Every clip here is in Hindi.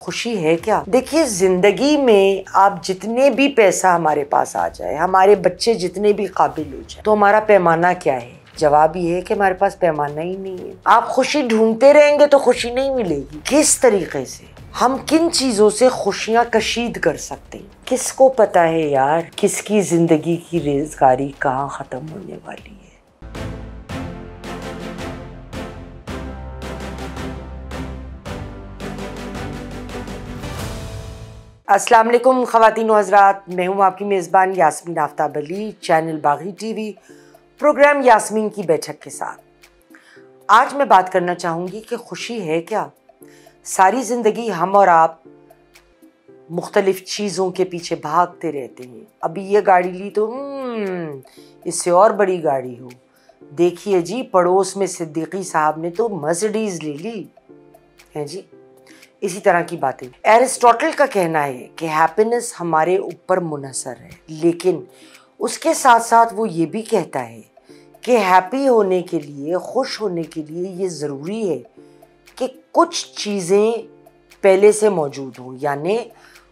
खुशी है क्या? देखिए, जिंदगी में आप जितने भी पैसा हमारे पास आ जाए, हमारे बच्चे जितने भी काबिल हो जाए, तो हमारा पैमाना क्या है? जवाब ये है कि हमारे पास पैमाना ही नहीं है। आप खुशी ढूंढते रहेंगे तो खुशी नहीं मिलेगी। किस तरीके से, हम किन चीजों से खुशियां कशीद कर सकते हैं, किसको पता है यार, किसकी जिंदगी की रेज़गारी कहाँ खत्म होने वाली है। अस्सलाम वालेकुम ख़वातीन व हज़रात, मैं हूँ आपकी मेज़बान यास्मीन आफ्ताब अली, चैनल बागी टीवी, प्रोग्राम यास्मीन की बैठक के साथ। आज मैं बात करना चाहूँगी कि खुशी है क्या? सारी ज़िंदगी हम और आप मुख्तलिफ़ चीज़ों के पीछे भागते रहते हैं। अभी ये गाड़ी ली तो इससे और बड़ी गाड़ी हो, देखिए जी पड़ोस में सिद्दीकी साहब ने तो मर्सिडीज़ ले ली है जी। इसी तरह की बातें। एरिस्टोटल का कहना है कि हैप्पीनेस हमारे ऊपर मुनहसर है, लेकिन उसके साथ साथ वो ये भी कहता है कि हैप्पी होने के लिए, खुश होने के लिए ये ज़रूरी है कि कुछ चीज़ें पहले से मौजूद हों, यानी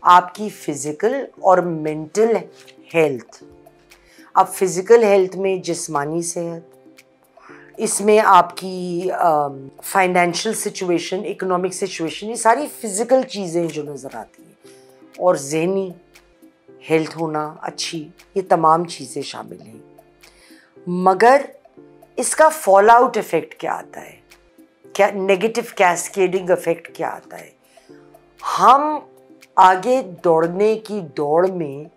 आपकी फ़िज़िकल और मेंटल हेल्थ। अब फ़िज़िकल हेल्थ में जिस्मानी सेहत, इसमें आपकी फाइनेंशियल सिचुएशन, इकोनॉमिक सिचुएशन, ये सारी फिज़िकल चीज़ें जो नज़र आती हैं, और ज़हनी हेल्थ होना अच्छी, ये तमाम चीज़ें शामिल हैं। मगर इसका फॉल आउट इफ़ेक्ट क्या आता है, क्या नेगेटिव कैस्केडिंग इफ़ेक्ट क्या आता है? हम आगे दौड़ने की दौड़ में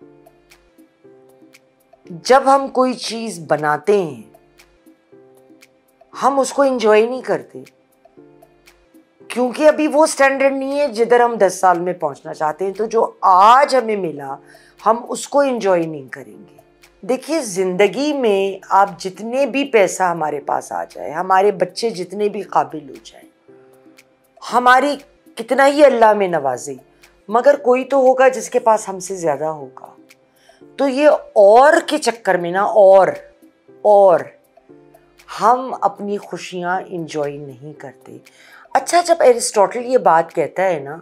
जब हम कोई चीज़ बनाते हैं, हम उसको एंजॉय नहीं करते, क्योंकि अभी वो स्टैंडर्ड नहीं है जिधर हम 10 साल में पहुंचना चाहते हैं। तो जो आज हमें मिला, हम उसको एंजॉय नहीं करेंगे। देखिए, ज़िंदगी में आप जितने भी पैसा हमारे पास आ जाए, हमारे बच्चे जितने भी काबिल हो जाए, हमारी कितना ही अल्लाह में नवाजे, मगर कोई तो होगा जिसके पास हमसे ज़्यादा होगा। तो ये और के चक्कर में ना और हम अपनी खुशियाँ इंजॉय नहीं करते। अच्छा, जब एरिस्टोटल ये बात कहता है ना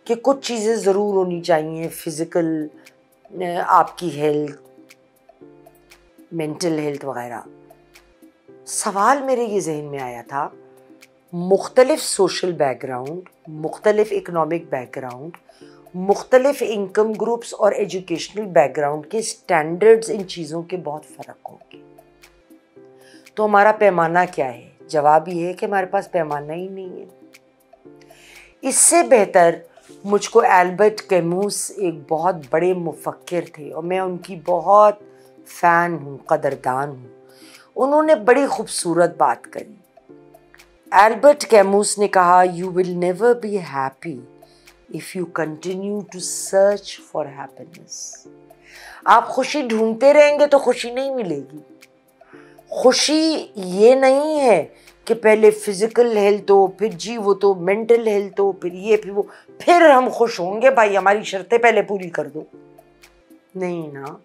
कि कुछ चीज़ें ज़रूर होनी चाहिए, फ़िज़िकल, आपकी हेल्थ, मेंटल हेल्थ वगैरह, सवाल मेरे ये जहन में आया था, मुख्तलिफ़ सोशल बैकग्राउंड, मुख्तलिफ़ इकोनॉमिक बैकग्राउंड, मुख्तलिफ़ इनकम ग्रुप्स और एजुकेशनल बैकग्राउंड के स्टैंडर्ड्स, इन चीज़ों के बहुत फ़र्क होंगे। तो हमारा पैमाना क्या है? जवाब ये है कि हमारे पास पैमाना ही नहीं है। इससे बेहतर मुझको एल्बर्ट कैमूस एक बहुत बड़े मुफक्किर थे, और मैं उनकी बहुत फ़ैन हूँ, कदरदान हूँ। उन्होंने बड़ी खूबसूरत बात करी। एल्बर्ट कैमूस ने कहा, you will never be happy if you continue to search for happiness. आप खुशी ढूंढते रहेंगे तो खुशी नहीं मिलेगी। खुशी ये नहीं है कि पहले फिज़िकल हेल्थ हो, फिर जी वो तो मेंटल हेल्थ हो, फिर ये फिर वो, फिर हम खुश होंगे। भाई हमारी शर्तें पहले पूरी कर दो, नहीं ना।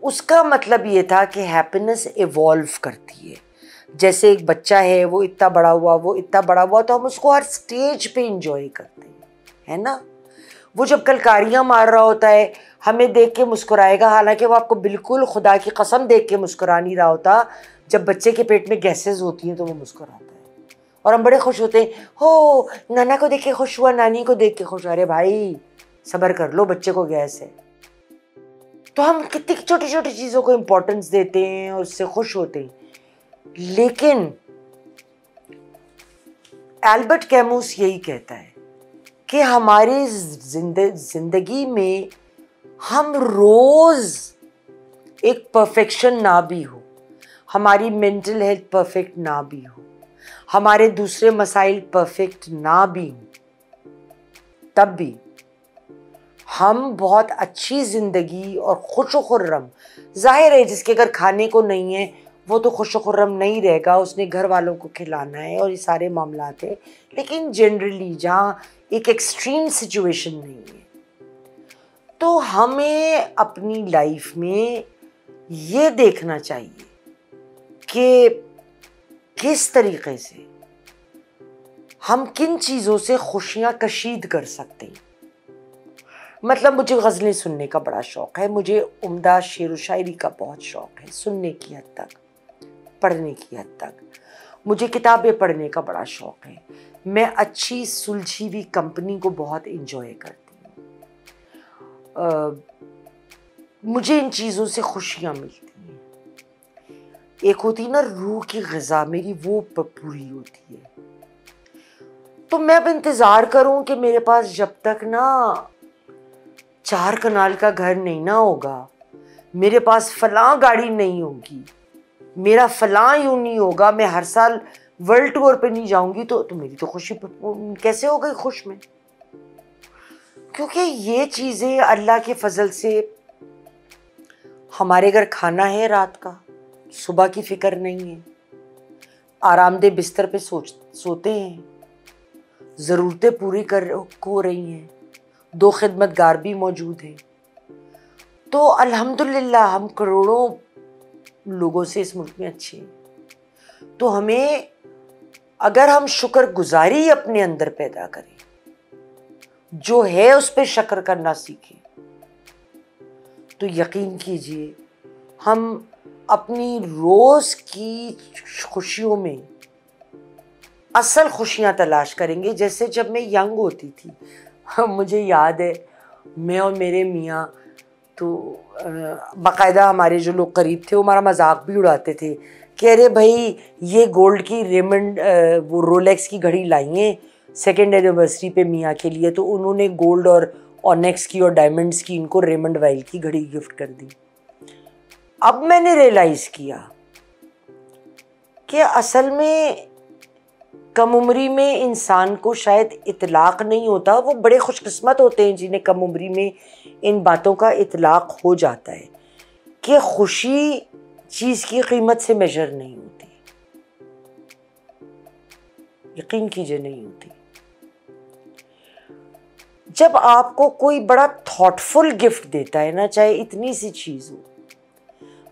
उसका मतलब ये था कि हैप्पीनेस इवॉल्व करती है। जैसे एक बच्चा है, वो इतना बड़ा हुआ तो हम उसको हर स्टेज पे इंजॉय करते हैं, है ना। वो जब कलकारियाँ मार रहा होता है, हमें देख के मुस्कुराएगा, हालांकि वो आपको बिल्कुल खुदा की कसम देख के मुस्कुरा नहीं रहा होता। जब बच्चे के पेट में गैसेज होती हैं तो वो मुस्कुराता है, और हम बड़े खुश होते हैं, हो नाना को देख के खुश हुआ, नानी को देख के खुश। अरे भाई सब्र कर लो, बच्चे को गैस है। तो हम कितनी छोटी छोटी चीज़ों को इम्पोर्टेंस देते हैं और उससे खुश होते हैं। लेकिन एल्बर्ट कैमूस यही कहता है कि हमारी जिंदगी में हम रोज़ एक परफेक्शन ना भी हो, हमारी मेंटल हेल्थ परफेक्ट ना भी हो, हमारे दूसरे मसाइल परफेक्ट ना भी हो, तब भी हम बहुत अच्छी ज़िंदगी और खुश खुर्रम, जाहिर है जिसके अगर खाने को नहीं है वो तो खुश खुर्रम नहीं रहेगा, उसने घर वालों को खिलाना है और ये सारे मामलात हैं। लेकिन जनरली जहाँ एक एक्सट्रीम सिचुएशन नहीं है, तो हमें अपनी लाइफ में ये देखना चाहिए कि किस तरीके से हम किन चीज़ों से खुशियाँ कशीद कर सकते हैं। मतलब मुझे गज़लें सुनने का बड़ा शौक़ है, मुझे उम्दा शेर व शायरी का बहुत शौक़ है, सुनने की हद तक, पढ़ने की हद तक। मुझे किताबें पढ़ने का बड़ा शौक़ है। मैं अच्छी सुलझी हुई कंपनी को बहुत इंजॉय करती हूँ। मुझे इन चीज़ों से खुशियाँ मिलती हैं। एक होती ना रूह की ग़िज़ा, मेरी वो पूरी होती है। तो मैं अब इंतज़ार करूँ कि मेरे पास जब तक ना 4 कनाल का घर नहीं ना होगा, मेरे पास फ़लाँ गाड़ी नहीं होगी, मेरा फ़लाँ यूँ नहीं होगा, मैं हर साल वर्ल्ड टूर पे नहीं जाऊंगी, तो मेरी तो खुशी कैसे हो गई खुश में। क्योंकि ये चीज़ें अल्लाह के फजल से, हमारे घर खाना है रात का, सुबह की फिक्र नहीं है, आरामदेह बिस्तर पे सोते हैं, ज़रूरतें पूरी हो रही हैं, 2 खिदमतगार भी मौजूद हैं। तो अल्हम्दुलिल्लाह हम करोड़ों लोगों से इस मुल्क में अच्छे हैं। तो हमें, अगर हम शुक्रगुजारी अपने अंदर पैदा करें, जो है उस पर शक्र करना सीखें, तो यकीन कीजिए हम अपनी रोज़ की खुशियों में असल खुशियाँ तलाश करेंगे। जैसे जब मैं यंग होती थी, मुझे याद है मैं और मेरे मियाँ तो बाकायदा हमारे जो लोग करीब थे वो हमारा मजाक भी उड़ाते थे कि अरे भाई ये गोल्ड की रेमंड वो रोलेक्स की घड़ी लाई हैं 2nd एनिवर्सरी पे मियाँ के लिए, तो उन्होंने गोल्ड और ऑनेक्स की और डायमंड्स की इनको रेमंड वाइल की घड़ी गिफ्ट कर दी। अब मैंने रियलाइज़ किया कि असल में कम उम्री में इंसान को शायद इतलाक़ नहीं होता, वो बड़े खुशकिस्मत होते हैं जिन्हें कम उम्री में इन बातों का इतलाक़ हो जाता है कि खुशी चीज़ की कीमत से मेजर नहीं होती। यकीन कीजिए नहीं होती। जब आपको कोई बड़ा थॉटफुल गिफ्ट देता है ना, चाहे इतनी सी चीज़ हो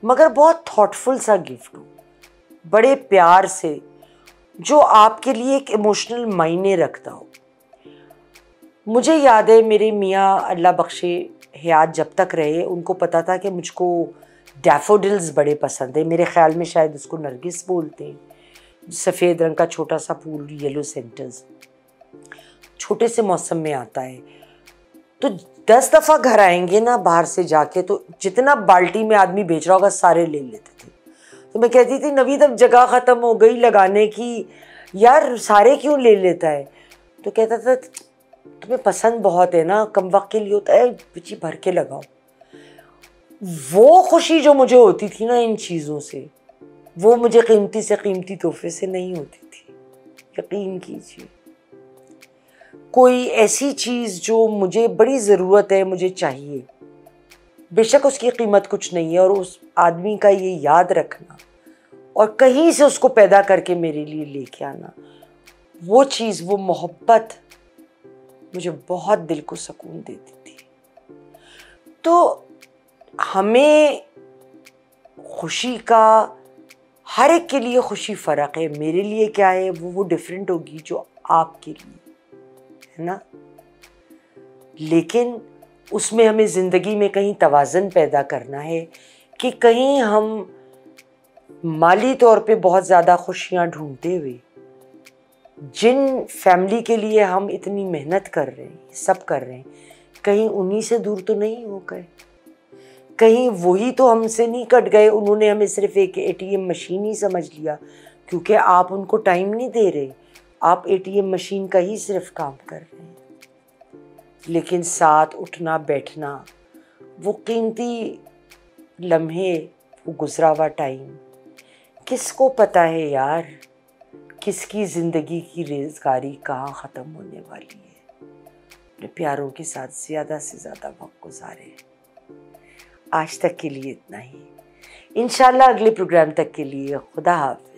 मगर बहुत थॉटफुल सा गिफ्ट हो, बड़े प्यार से, जो आपके लिए एक इमोशनल मायने रखता हो। मुझे याद है मेरे मियाँ अल्लाह बख्शे हयात जब तक रहे, उनको पता था कि मुझको डैफोडिल्स बड़े पसंद है। मेरे ख़्याल में शायद उसको नरगिस बोलते हैं, सफ़ेद रंग का छोटा सा फूल, येलो सेंटर्स, छोटे से मौसम में आता है। तो 10 दफ़ा घर आएंगे ना बाहर से जाके, तो जितना बाल्टी में आदमी बेच रहा होगा सारे ले लेते थे। तो मैं कहती थी नवीद अब जगह ख़त्म हो गई लगाने की, यार सारे क्यों ले लेता है। तो कहता था तुम्हें पसंद बहुत है ना, कम वक्त के लिए होता है, बिची भर के लगाओ। वो खुशी जो मुझे होती थी ना इन चीज़ों से, वो मुझे कीमती से कीमती तोहफे से नहीं होती थी। यकीन कीजिए, कोई ऐसी चीज़ जो मुझे बड़ी ज़रूरत है, मुझे चाहिए, बेशक उसकी कीमत कुछ नहीं है, और उस आदमी का ये याद रखना और कहीं से उसको पैदा करके मेरे लिए लेके आना, वो चीज़, वो मोहब्बत मुझे बहुत दिल को सुकून देती थी। तो हमें खुशी का, हर एक के लिए खुशी फ़र्क है। मेरे लिए क्या है वो डिफरेंट होगी जो आपके लिए है ना, लेकिन उसमें हमें ज़िंदगी में कहीं तवाज़न पैदा करना है कि कहीं हम माली तौर पे बहुत ज़्यादा खुशियाँ ढूंढते हुए, जिन फैमिली के लिए हम इतनी मेहनत कर रहे हैं, सब कर रहे हैं, कहीं उन्हीं से दूर तो नहीं हो गए, कहीं वही तो हमसे नहीं कट गए। उन्होंने हमें सिर्फ एक ATM मशीन ही समझ लिया, क्योंकि आप उनको टाइम नहीं दे रहे, आप ATM मशीन का ही सिर्फ काम कर रहे हैं। लेकिन साथ उठना बैठना, वो कीमती लम्हे, वो गुजरा हुआ टाइम, किसको पता है यार किसकी ज़िंदगी की रेज़गारी कहाँ ख़त्म होने वाली है। अपने प्यारों के साथ ज़्यादा से ज़्यादा वक्त गुजारें। आज तक के लिए इतना ही, इंशाल्लाह अगले प्रोग्राम तक के लिए खुदा हाफ़िज़।